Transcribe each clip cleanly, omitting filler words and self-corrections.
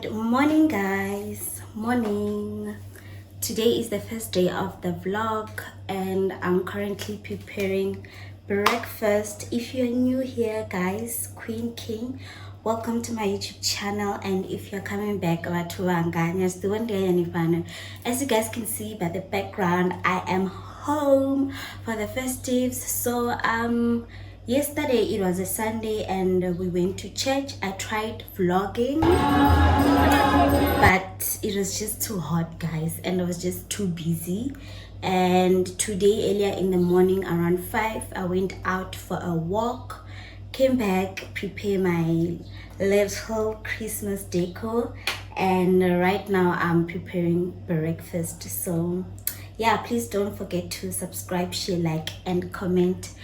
Good morning, guys. Morning. Today is the first day of the vlog, and I'm currently preparing breakfast. If you're new here, guys, Queen King, welcome to my YouTube channel. And if you're coming back, as you guys can see by the background, I am home for the festives. So yesterday it was a Sunday and we went to church. I tried vlogging, but it was just too hot, guys, and I was just too busy. And today earlier in the morning around 5, I went out for a walk, came back, prepare my little Christmas decor, and right now I'm preparing breakfast. So yeah, please don't forget to subscribe, share, like, and comment.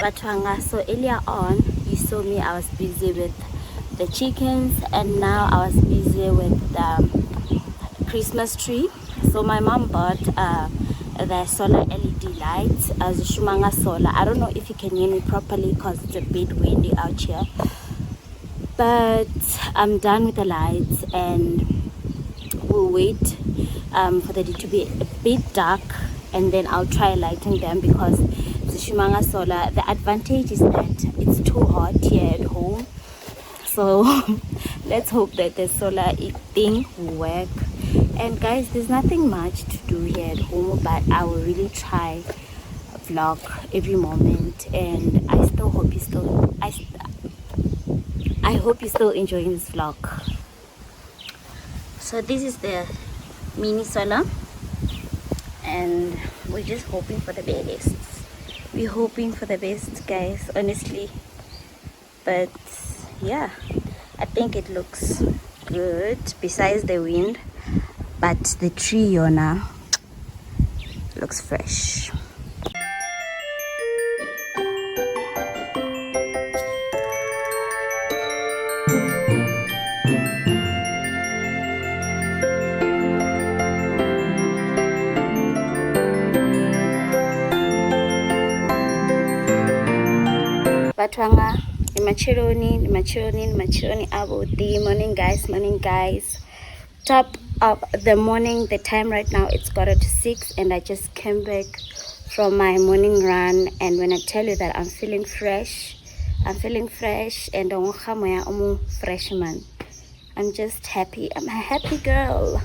Batwanga, so earlier on you saw me, I was busy with the chickens, and now I was busy with the Christmas tree. So my mom bought the solar LED lights as Shumanga solar. I don't know if you can hear me properly because it's a bit windy out here, but I'm done with the lights and we'll wait for the day to be a bit dark, and then I'll try lighting them because the Shumanga solar, the advantage is that it's too hot here at home. So let's hope that the solar thing will work. And guys, there's nothing much to do here at home, but I will really try vlog every moment, and I still hope you still I hope you're still enjoying this vlog. So this is the mini solar, and we're just hoping for the best. We're hoping for the best, guys, honestly. But yeah, I think it looks good besides the wind, but the tree now looks fresh. Batwanga, Machironi abodi. Morning guys. Top of the morning. The time right now it's 5:45, and I just came back from my morning run. And when I tell you that I'm feeling fresh, and I'm fresh man. I'm just happy. I'm a happy girl.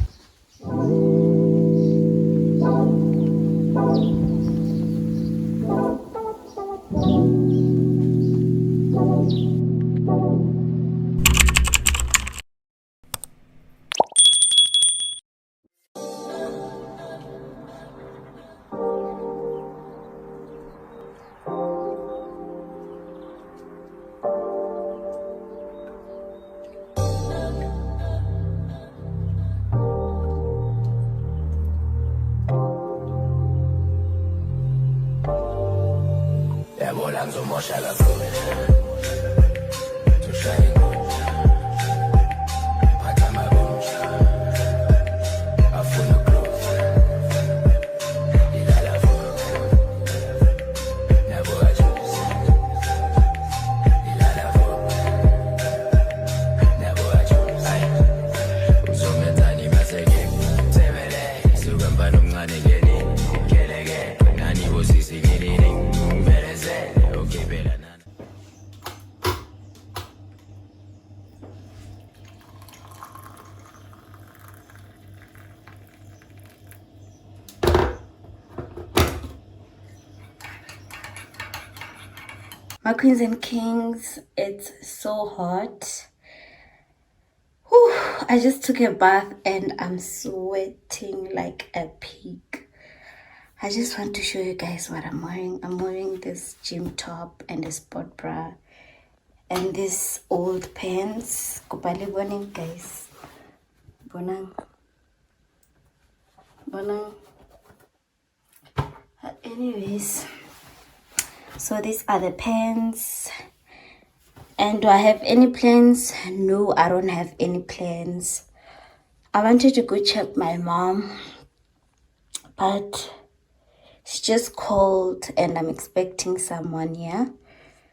My queens and kings, it's so hot. Whew, I just took a bath and I'm sweating like a pig. I just want to show you guys what I'm wearing. I'm wearing this gym top and a sport bra and these old pants. Kupali boneng guys. Bonang. Anyways, so these are the pants. And do I have any plans? No, I don't have any plans. I wanted to go check my mom, but she just called and I'm expecting someone here.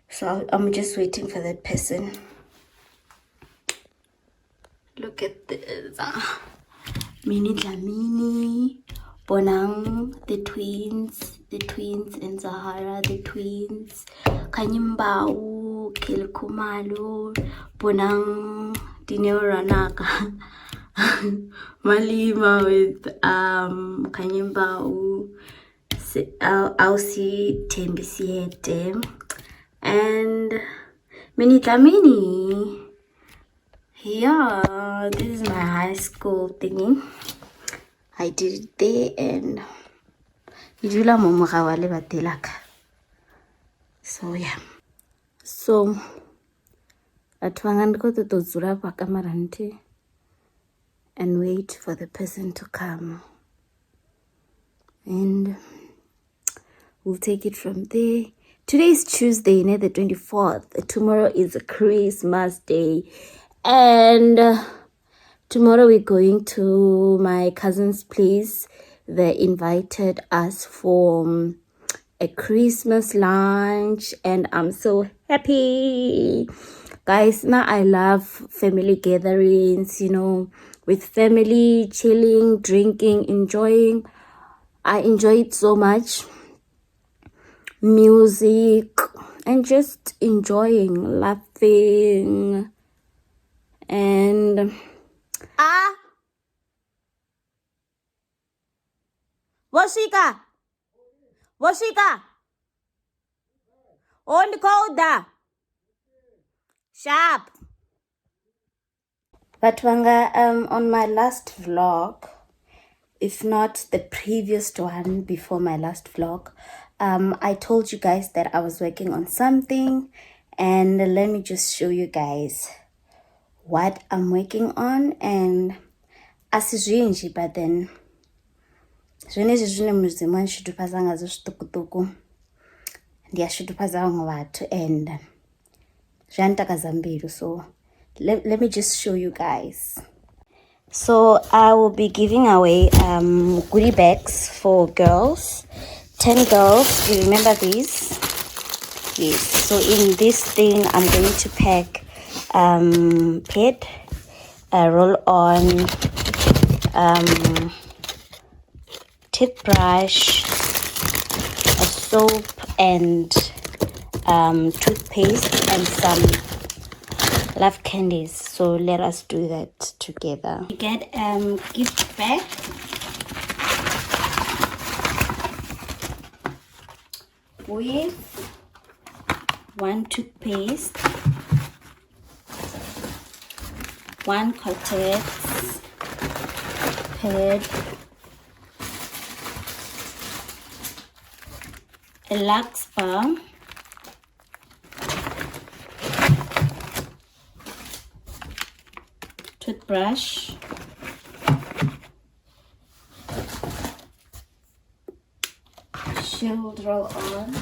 So I'm just waiting for that person. Look at this. Mini Dlamini. Bonang, the twins and Zahara, the twins. Kanyimbau, Kilkumalu, Bonang, Dineo Ranaka. Malima with Kanyimbau, Ausi Tembisiete, and Mini Dlamini. Yeah, this is my high school thingy. I did it there and so yeah. So atwangan ko to zura pa kamaranti and wait for the person to come. And we'll take it from there. Today is Tuesday, the 24th. Tomorrow is Christmas Day. And tomorrow we're going to my cousin's place. They invited us for a Christmas lunch and I'm so happy. Guys, now I love family gatherings, with family, chilling, drinking, enjoying. I enjoy it so much. Music and just enjoying, laughing. And Washika on the coda sharp. But on my last vlog, if not the previous one before my last vlog, I told you guys that I was working on something, and let me just show you guys what I'm working on. And asizvinji, but then zvinezvi zvine mudzimu andishudhupadza ngazo zvitukutuku ndiyashudhupadza vamwe vatu and zvanditakadza mbiri. So let me just show you guys. So I will be giving away goodie bags for girls, 10 girls. Do you remember these? Yes, so in this thing I'm going to pack pad, roll-on, toothbrush, a soap, and toothpaste, and some love candies. So let us do that together. We get gift bag with one toothpaste, one Kotex pad, a Lux bar, toothbrush, shield roll on,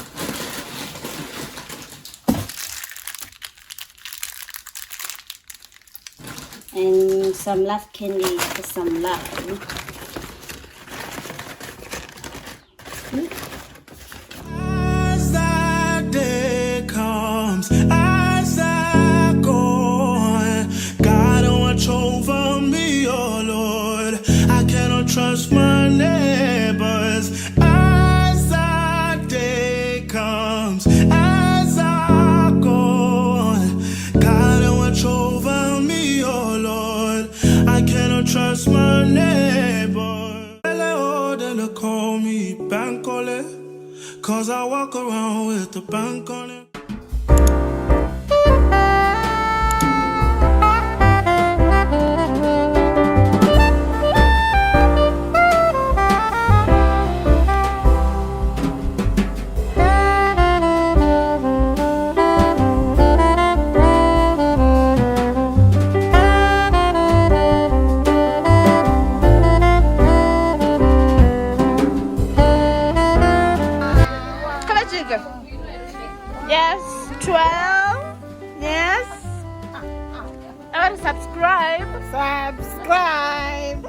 and some love candy for some love. As that day comes, as I go, God, watch over me, oh Lord. I cannot trust my neighbors. As that day comes, as I go, God, watch over me, oh Lord. I cannot trust my neighbor. They call me Bankole, 'cause I walk around with the bank on it. Yes, 12. Yes. And subscribe. Subscribe.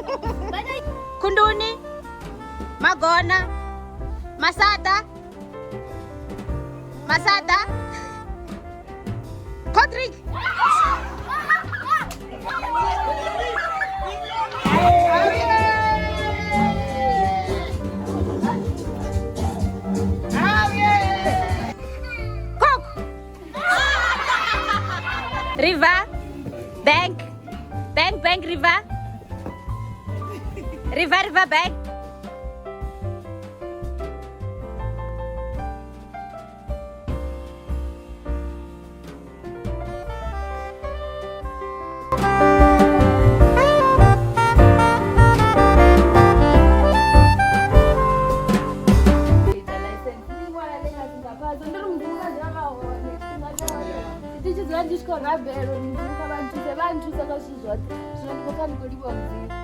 Kunduni. Magona. Masada. Masada. Kodrik. River, bank, river, bank. Ndichizwa ndishikorabhero ndikavantuse vantu saka zvizvoti zvinondikofani kodiwa muzii